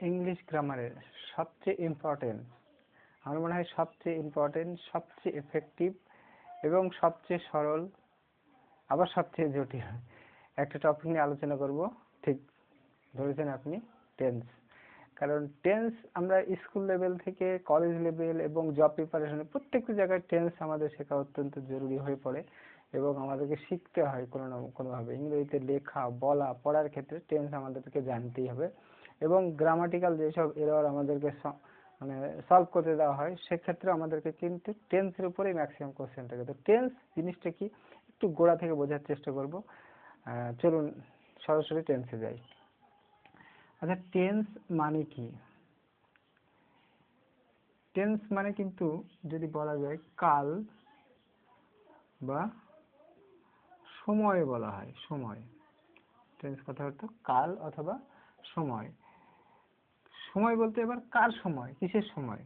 English গ্রামারের সবচেয়ে important, আমার মনে হয় সবচেয়ে ইম্পর্টেন্ট, সবচেয়ে এফেক্টিভ এবং সবচেয়ে সরল, আবার সবচেয়ে জটিল একটা টপিক নিয়ে আলোচনা করব। ঠিক ধরেছেন আপনি, টেন্স। কারণ টেন্স আমরা স্কুল লেভেল থেকে কলেজ লেভেল এবং জব প্রিপারেশনে প্রত্যেকটা জায়গায় টেন্স আমাদের শেখা অত্যন্ত জরুরি হয়ে পড়ে এবং আমাদেরকে শিখতে হয় কোনো না কোনোভাবে। ইংরেজিতে লেখা, বলা, পড়ার ক্ষেত্রে টেন্স আমাদেরকে জানতেই হবে এবং গ্রামাটিক্যাল যেসব এরর আমাদেরকে মানে সলভ করতে দেওয়া হয় সেক্ষেত্রে আমাদেরকে কিন্তু টেন্সের উপরেই ম্যাক্সিমাম কোশ্চেন থাকে। তো টেন্স জিনিসটা কি একটু গোড়া থেকে বোঝার চেষ্টা করব। চলুন সরাসরি টেন্সে যাই। আচ্ছা, টেন্স মানে কি? টেন্স মানে কিন্তু যদি বলা যায় কাল বা সময় বলা হয়। সময়, টেন্স কথা অর্থ কাল অথবা সময়। সময় বলতে এবার কার সময়, কিসের সময়?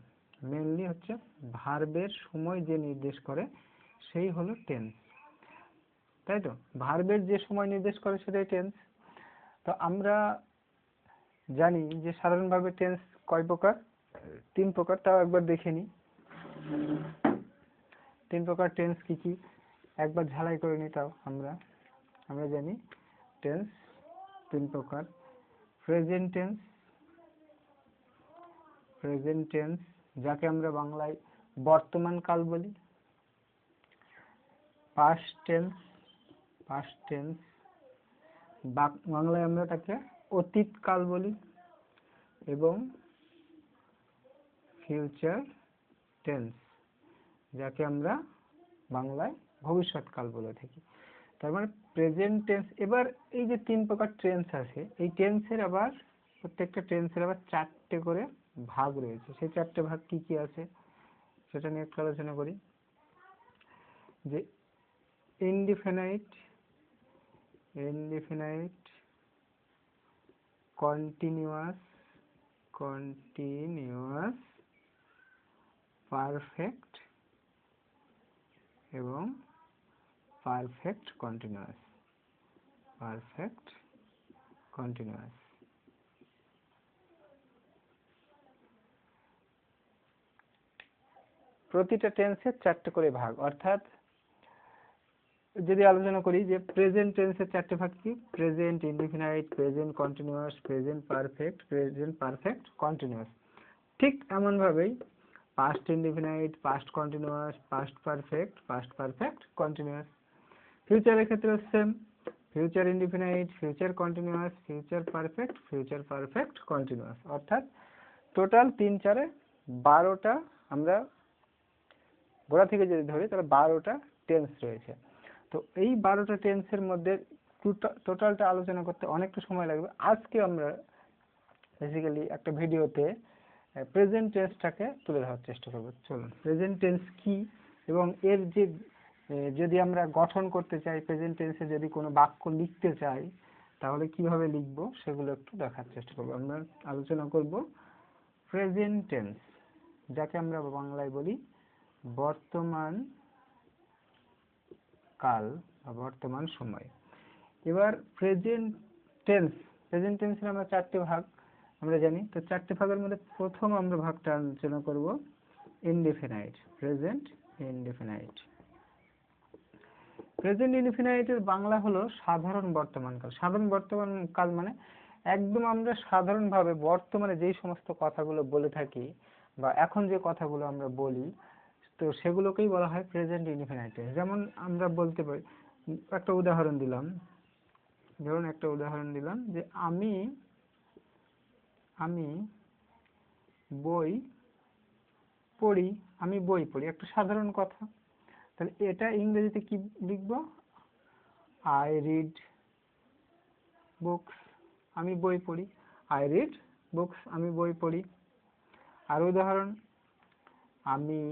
মেনলি হচ্ছে ভার্বের সময় যে নির্দেশ করে সেই হলো টেন্স, তাই তো? ভার্বের যে সময় নির্দেশ করে সেটাই টেন্স। তো আমরা জানি যে সাধারণভাবে টেন্স কয় প্রকার? 3 প্রকার। তাও একবার দেখে নিই 3 প্রকার টেন্স কি কি, একবার ঝালাই করে নিই। তাও আমরা জানি টেন্স 3 প্রকার। প্রেজেন্ট টেন্স, প্রেজেন্ট টেন্স যাকে আমরা বাংলায় বর্তমান কাল বলি। পাস্ট টেন্স, পাস্ট টেন্স বাংলায় আমরা তাকে অতীত কাল বলি। এবং ফিউচার টেন্স যাকে আমরা বাংলায় ভবিষ্যৎকাল বলে থাকি। তার মানে প্রেজেন্ট টেন্স। এবার এই যে 3 প্রকার টেন্স আছে, এই টেন্সের আবার প্রত্যেকটা টেন্সের আবার 4টে করে ভাগ রয়েছে। সেই 4টে ভাগ কি কি আছে সেটা নিয়ে একটু আলোচনা করি। যে indefinite, indefinite, continuous, continuous, perfect এবং পারফেক্ট কন্টিনিউয়াস, পারফেক্ট কন্টিনিউয়াস। প্রতিটা টেন্সের 4টে করে ভাগ। অর্থাৎ যদি আলোচনা করি যে প্রেজেন্ট টেন্সের 4টে ভাগ কি? Present indefinite, present continuous, present perfect, present perfect continuous. ঠিক এমন ভাবেই past indefinite, past continuous, past perfect, past perfect continuous. ফিউচারের ক্ষেত্রে same, future indefinite, future continuous, future perfect, future perfect continuous. অর্থাৎ টোটাল 3 4 12টা, আমরা গোড়া থেকে যদি ধরি তাহলে 12টা টেন্স রয়েছে। তো এই 12টা টেন্সের মধ্যে টোটালটা আলোচনা করতে অনেকটা সময় লাগবে। আজকে আমরা বেসিক্যালি একটা ভিডিওতে প্রেজেন্ট টেন্সটাকে তুলে ধরার চেষ্টা করব। চলুন, প্রেজেন্ট টেন্স কি এবং এর যে যদি আমরা গঠন করতে চাই, প্রেজেন্ট টেন্সে যদি কোনো বাক্য লিখতে চাই তাহলে কিভাবে লিখব সেগুলো একটু দেখার চেষ্টা করব। আমরা আলোচনা করব প্রেজেন্ট টেন্স, যাকে আমরা বাংলায় বলি বর্তমান কাল বা বর্তমান সময়। এবার প্রেজেন্ট টেন্স, প্রেজেন্ট টেন্সের আমরা 4টে ভাগ আমরা জানি। তো 4টে ভাগের মধ্যে প্রথম আমরা ভাগটা আলোচনা করব ইনডিফিনাইট, প্রেজেন্ট ইনডিফিনাইট। প্রেজেন্ট ইনডিফিনাইটের বাংলা হলো সাধারণ বর্তমান কাল। সাধারণ বর্তমান কাল মানে একদম আমরা সাধারণভাবে বর্তমানে যেই সমস্ত কথাগুলো বলে থাকি বা এখন যে কথাগুলো আমরা বলি, তো সেগুলোকেই বলা হয় প্রেজেন্ট ইনডিফিনাইট। যেমন আমরা বলতে পারি, একটা উদাহরণ দিলাম, ধরুন একটা উদাহরণ দিলাম যে আমি বই পড়ি, আমি বই পড়ি, একটা সাধারণ কথা। তাহলে এটা ইংরেজিতে কি লিখব? আই রিড বুকস, আমি বই পড়ি। আই রিড বুকস, আমি বই পড়ি। আর উদাহরণ, আমি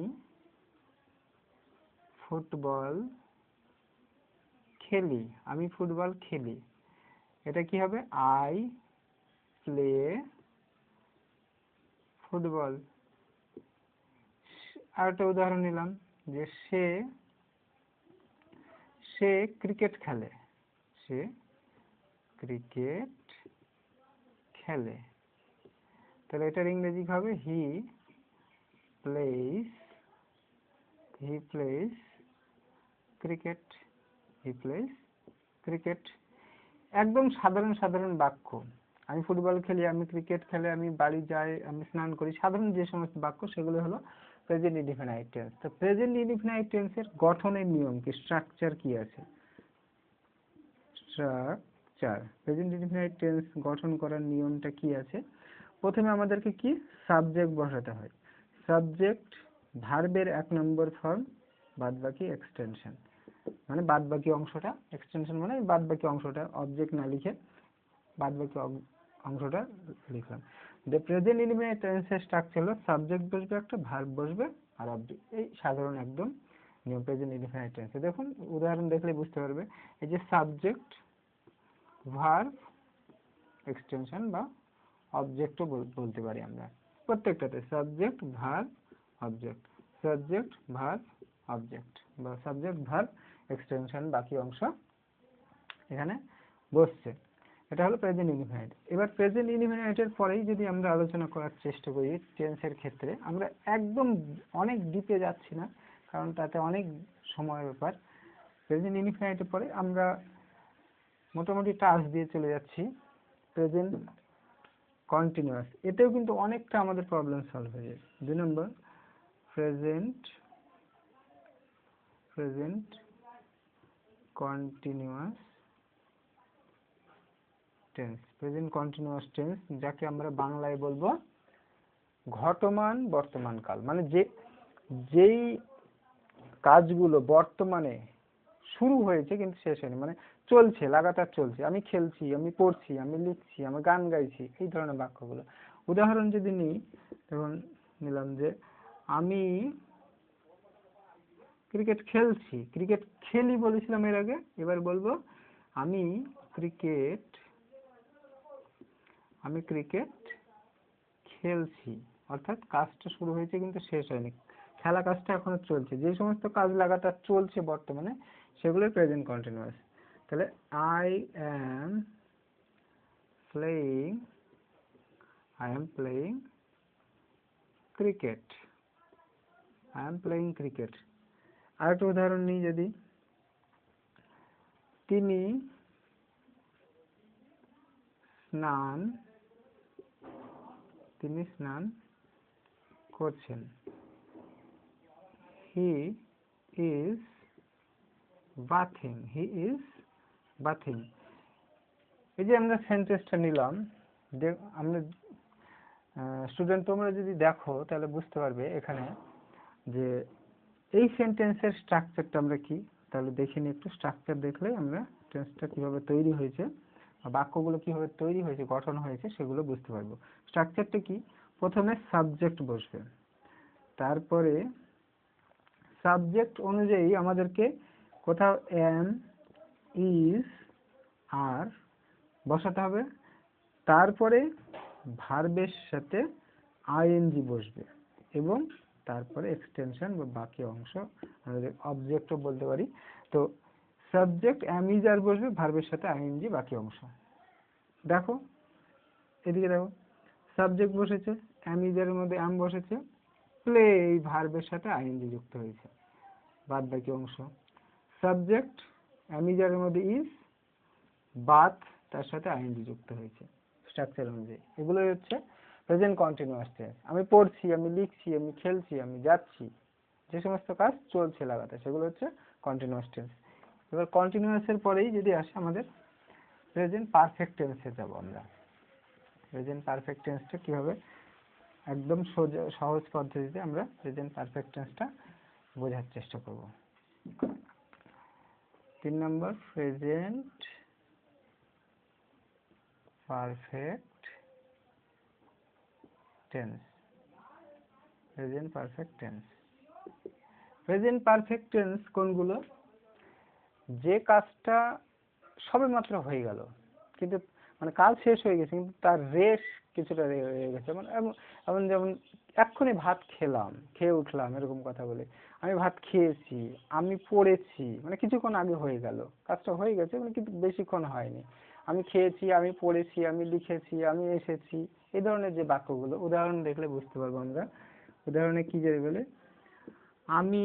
ফুটবল খেলি, আমি ফুটবল খেলি। এটা কি হবে? I play football. আর একটা উদাহরণ নিলাম যে সে ক্রিকেট খেলে, সে ক্রিকেট খেলে। তাহলে এটার ইংরেজি হবে he plays cricket. He plays cricket. একদম সাধারণ সাধারণ বাক্য। আমি ফুটবল খেলি, আমি ক্রিকেট খেলে, আমি বাড়ি যাই, আমি স্নান করি, সাধারণ যে সমস্ত বাক্য সেগুলো হলো প্রেজেন্ট ইনডিফিনাইট টেন্স। তো প্রেজেন্ট ইনডিফিনাইট টেন্সের গঠনের নিয়ম কি, স্ট্রাকচার কি আছে? স্ট্রাকচার প্রেজেন্ট ইনডিফিনাইট টেন্স গঠন করার নিয়মটা কি আছে? প্রথমে আমাদেরকে কি সাবজেক্ট বসাতে হয়। সাবজেক্ট ভার্বের 1 নম্বর ফর্ম, বাদ বাকি এক্সটেনশন, মানে বাদ বাকি অংশটা, এক্সটেনশন মানে বাদ বাকি অংশটা, অবজেক্ট না লিখে বাদ বাকি অংশটা লিখলাম। দ্য প্রেজেন্ট ইনডিফিনাইট টেন্সের স্ট্রাকচার হলো সাবজেক্ট বসবে একটা, ভার্ব বসবে আর অবজেক্ট। এই সাধারণ একদম নিয়ম প্রেজেন্ট ইনডিফিনাইট টেন্সে। দেখুন উদাহরণ দেখলে বুঝতে পারবে। এই যে সাবজেক্ট ভার্ব এক্সটেনশন বা অবজেক্টও বলতে পারি আমরা প্রত্যেকটাতে, subject verb object, subject verb object বা সাবজেক্ট ভার্ব এক্সটেনশন বাকি অংশ এখানে বসছে। এটা হলো প্রেজেন্ট ইনডিফিনাইট। এবার প্রেজেন্ট ইনডিফিনাইটের পরেই যদি আমরা আলোচনা করার চেষ্টা করি টেন্সের ক্ষেত্রে, আমরা একদম অনেক ডিপে যাচ্ছি না কারণ তাতে অনেক সময়ের ব্যাপার। প্রেজেন্ট ইনডিফিনাইটের পরে আমরা মোটামুটি টাচ দিয়ে চলে যাচ্ছি প্রেজেন্ট কন্টিনিউয়াস। এতেও কিন্তু অনেকটা আমাদের প্রবলেম সলভ হয়ে যায়। 2 নম্বর present continuous tense. Present continuous tense যাকে আমরা বাংলায় বলবো ঘটমান বর্তমান কাল, মানে যেই কাজগুলো বর্তমানে শুরু হয়েছে কিন্তু শেষ হয়নি, মানে চলছে, লাগাতার চলছে। আমি খেলছি, আমি পড়ছি, আমি লিখছি, আমি গান গাইছি, এই ধরনের বাক্যগুলো। উদাহরণ যদি নিই, তখন নিলাম যে আমি ক্রিকেট খেলছি, ক্রিকেট খেলি বলেছিলাম এর আগে, এবার বলবো আমি ক্রিকেট খেলছি। অর্থাৎ কাজটা শুরু হয়েছে কিন্তু শেষ হয়নি, খেলা কাজটা এখনো চলছে। যে সমস্ত কাজ লাগাতার চলছে বর্তমানে সেগুলো প্রেজেন্ট কন্টিনিউয়াস। তাহলে আই অ্যাম প্লেইং ক্রিকেট। আরেকটা উদাহরণ নিই যদি, তিনি স্নান করছেন। He is bathing. এই যে আমরা সেন্টেন্সটা নিলাম, আমরা স্টুডেন্ট তোমরা যদি দেখো তাহলে বুঝতে পারবে এখানে যে এই সেন্টেন্সের স্ট্রাকচারটা আমরা কি, তাহলে দেখে নিই একটু। স্ট্রাকচার দেখলে আমরা টেন্সটা কিভাবে তৈরি হয়েছে, বাক্যগুলো কিভাবে তৈরি হয়েছে, গঠন হয়েছে সেগুলো বুঝতে পারবো। স্ট্রাকচারটা কি, প্রথমে সাবজেক্ট বসবে, তারপরে সাবজেক্ট অনুযায়ী আমাদেরকে কোথাও এম, ইজ, আর বসাতে হবে, তারপরে ভার্বের সাথে আইএনজি বসবে এবং তারপরে এক্সটেনশন বা বাকি অংশ আমাদের অবজেক্টও বলতে পারি। তো সাবজেক্ট এম, ইজ, আর বসবে, ভার্বের সাথে আইএনজি বাকি অংশ। দেখো এদিকে দেখো, সাবজেক্ট বসেছে, এম, ইজ এর মধ্যে এম বসেছে, প্লে এই ভার্বের সাথে আইএনজি যুক্ত হয়েছে, বাদ বাকি অংশ। সাবজেক্ট এম, ইজ এর মধ্যে ইজ, বাথ তার সাথে আইএনজি যুক্ত হয়েছে স্ট্রাকচার অনুযায়ী। এগুলোই হচ্ছে প্রেজেন্ট কন্টিনিউয়াস টেন্স। আমি পড়ছি, আমি লিখছি, আমি খেলছি, আমি যাচ্ছি, যে সমস্ত কাজ চলছে লাগাতার সেগুলো হচ্ছে কন্টিনিউয়াস টেন্স। এবার কন্টিনিউয়াসের পরেই যদি আসে আমাদের প্রেজেন্ট পারফেক্ট টেন্সে যাব আমরা। প্রেজেন্ট পারফেক্ট টেন্সটা কিভাবে একদম সহজ পদ্ধতিতে আমরা প্রেজেন্ট পারফেক্ট টেন্সটা বোঝার চেষ্টা করব। 3 নম্বর present perfect tense. Present perfect tense কোনগুলো, যে কাজটা সবেমাত্র হয়ে গেল কিন্তু মানে কাজ শেষ হয়ে গেছে কিন্তু তার রেশ কিছুটা রয়ে গেছে, মানে এমন যেমন এক্ষুনি ভাত খেলাম, খেয়ে উঠলাম, এরকম কথা বলে। আমি ভাত খেয়েছি, আমি পড়েছি, মানে কিছুক্ষণ আগে হয়ে গেল, কাজটা হয়ে গেছে মানে কিন্তু বেশিক্ষণ হয়নি। আমি খেয়েছি, আমি পড়েছি, আমি লিখেছি, আমি এসেছি, এই ধরনের যে বাক্যগুলো, উদাহরণ দেখলে বুঝতে পারবো আমরা। উদাহরণে কি যে বলে, আমি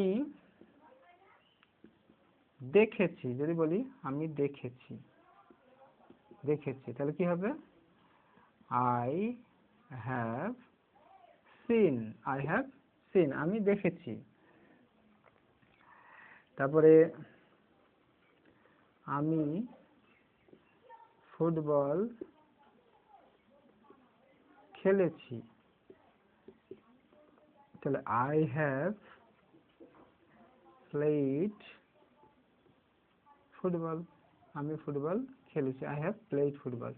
দেখেছি, যদি বলি আমি দেখেছি, দেখেছি, তাহলে কি হবে? I have seen, I have seen, আমি দেখেছি। তারপরে আমি ফুটবল খেলেছি, তাহলে আই হ্যাভ প্লেড ফুটবল, আমি ফুটবল খেলেছি, আই হ্যাভ প্লেড ফুটবল।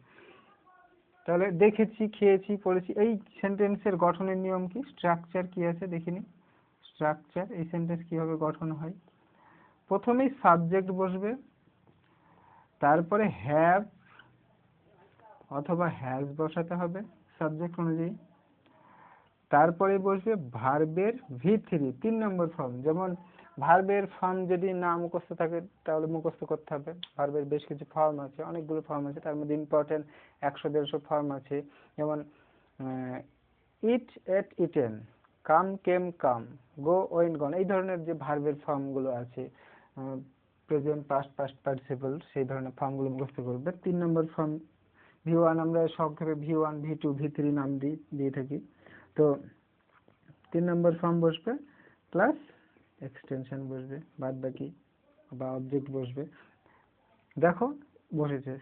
তাহলে দেখেছি, খেয়েছি, পড়েছি, এই সেন্টেন্সের গঠনের নিয়ম কি, স্ট্রাকচার কি আছে দেখিনি। স্ট্রাকচার, এই সেন্টেন্স কিভাবে গঠন হয়, প্রথমেই সাবজেক্ট বসবে, তারপরে হ্যাভ অথবা হ্যাজ বসাতে হবে সাবজেক্ট অনুযায়ী, তারপরে বসবে ভার্বের V3 3 নম্বর ফর্ম। যেমন ভার্বের ফর্ম যদি না মুখস্থ থাকে তাহলে মুখস্থ করতে হবে। ভার্বের বেশ কিছু ফর্ম আছে, অনেকগুলো ফর্ম আছে, তার মধ্যে ইম্পর্টেন্ট 100-150 ফর্ম আছে। যেমন ইট, এট, ইটেন, কাম, কেম, কাম, গো, ওয়েন্ট, গন, এই ধরনের যে ভার্বের ফর্মগুলো আছে, প্রেজেন্ট, পাস্ট, পাস্ট পার্টিসিপল, সেই ধরনের ফর্মগুলো মুখস্থ করবে। 3 নম্বর ফর্ম V1, আমরা সংক্ষেপে V1, V2, V3 নাম দিয়ে থাকি। তো 3 নম্বর ফর্ম বসবে, প্লাস এক্সটেনশন বসবে, বাদ বাকি বা অবজেক্ট বসবে। দেখো বসেছে,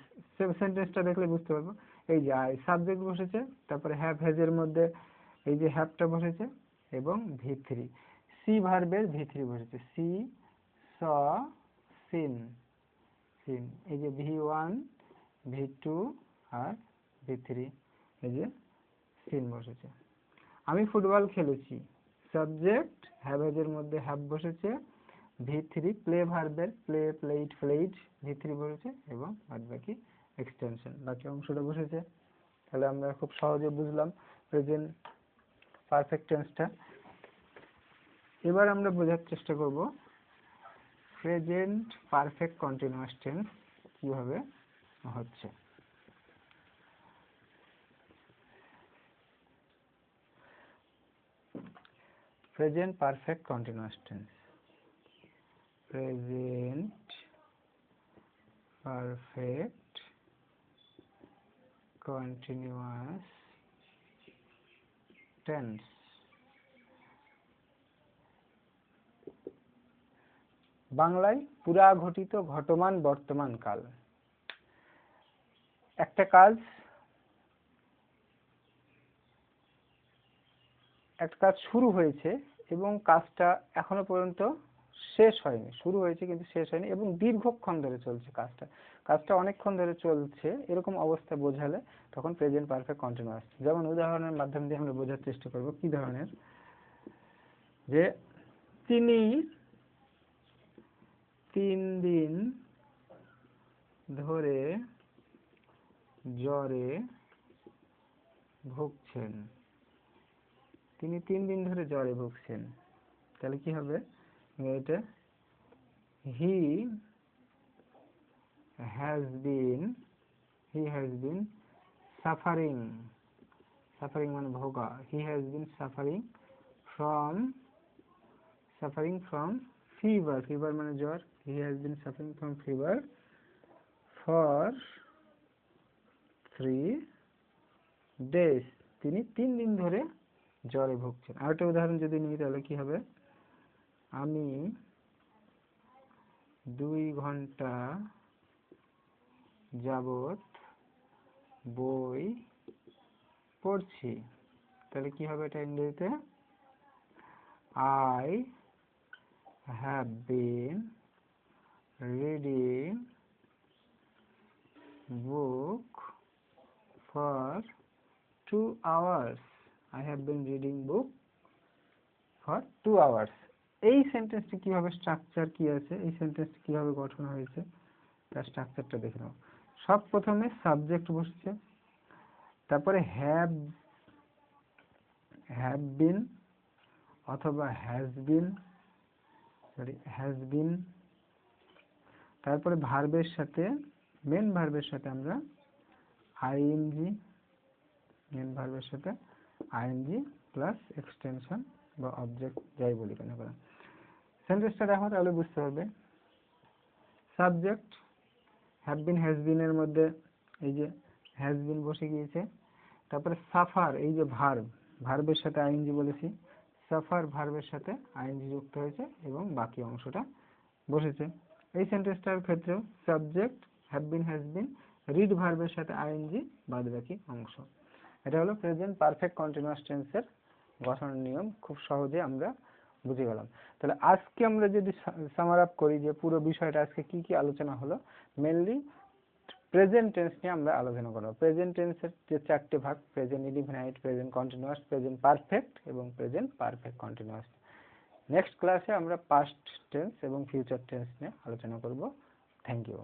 সেন্টেন্সটা দেখলে বুঝতে পারবো। এই যে আই সাবজেক্ট বসেছে, তারপরে হ্যাভ হ্যাজের মধ্যে এই যে হ্যাভটা বসেছে, এবং V3 সি ভার্বের V3 বসেছে, সি, স, সিন, সিন, এই যে V1, V2 আর V3, এই যে সিন বসেছে। আমি ফুটবল খেলেছি, সাবজেক্ট হ্যাভ এর মধ্যে হ্যাভ বসেছে, V3 প্লে ভার্বের প্লে, প্লেড, প্লেড, V3 বসেছে, এবং বাদ বাকি এক্সটেনশন, বাকি অংশটা বসেছে। তাহলে আমরা খুব সহজে বুঝলাম প্রেজেন্ট পারফেক্ট টেন্সটা। এবার আমরা বোঝার চেষ্টা করব প্রেজেন্ট পারফেক্ট কন্টিনিউয়াস টেন্স কিভাবে হচ্ছে। Present perfect continuous tense, present perfect continuous tense. বাংলায় পুরা ঘটিত ঘটমান বর্তমান কাল। একটা কাজ শুরু হয়েছে এবং কাজটা এখনো পর্যন্ত শেষ হয়নি, শুরু হয়েছে কিন্তু শেষ হয়নি, এবং দীর্ঘক্ষণ ধরে চলছে কাজটা অনেকক্ষণ ধরে চলছে, এরকম অবস্থা বোঝালে তখন প্রেজেন্ট পারফেক্ট কন্টিনিউয়াস। যেমন উদাহরণের মাধ্যমে দিয়ে আমরা বোঝার চেষ্টা করব কি ধরনের, যে তিনি 3 দিন ধরে জ্বরে ভুগছেন, তিনি 3 দিন ধরে জ্বরে ভুগছেন, তাহলে কি হবে, এটা he has been suffering, suffering মানে ভোগা, he has been suffering from fever, fever মানে জ্বর, he has been suffering from fever for 3 days, তিনি 3 দিন ধরে জ্বরে ভুগছেন। আরেকটা উদাহরণ যদি নিই তাহলে কি হবে, আমি 2 ঘন্টা যাবত বই পড়ছি, তাহলে কি হবে এটা ইংরেজিতে, I have been reading book for 2 hours, I have been reading book for 2 hours। এই সেন্টেন্সটি কিভাবে, স্ট্রাকচার কি আছে, এই সেন্টেন্সটি কিভাবে গঠন হয়েছে তার স্ট্রাকচারটা দেখে নাও। সব প্রথমে সাবজেক্ট বসছে, তারপরে হ্যাভ বিন অথবা হ্যাজ বিন, তারপরে ভার্বের সাথে মেন ভার্বের সাথে আমরা আইএনজি, মেন ভার্বের সাথে আইএনজি প্লাস এক্সটেনশন বা অবজেক্ট যাই বলি কেন করে। সেন্টেন্সটা দেখো তাহলে বুঝতে পারবে। Subject have been has been এর মধ্যে এই যে হ্যাজ বিন বসে গিয়েছে, তারপরে সাফার এই যে ভার্ব, ভার্বের সাথে আইএনজি বলেছি, সাফার ভার্বের সাথে আইএনজি যুক্ত হয়েছে এবং বাকি অংশটা বসেছে। এই সেন্টেন্সটার ক্ষেত্রেও subject have been has been, read ভার্বের সাথে আইএনজি, বাদ বাকি অংশ। এটা হলো প্রেজেন্ট পারফেক্ট কন্টিনিউয়াস টেন্সের গঠনের নিয়ম, খুব সহজে আমরা বুঝে গেলাম। তাহলে আজকে আমরা যদি সামার আপ করি যে পুরো বিষয়টা আজকে কি কি আলোচনা হলো, মেনলি প্রেজেন্ট টেন্স নিয়ে আমরা আলোচনা করব। প্রেজেন্ট টেন্সের যে চারটে ভাগ, present indefinite, present continuous, present perfect এবং প্রেজেন্ট পারফেক্ট কন্টিনিউয়াস। নেক্সট ক্লাসে আমরা পাস্ট টেন্স এবং ফিউচার টেন্স নিয়ে আলোচনা করব। Thank you.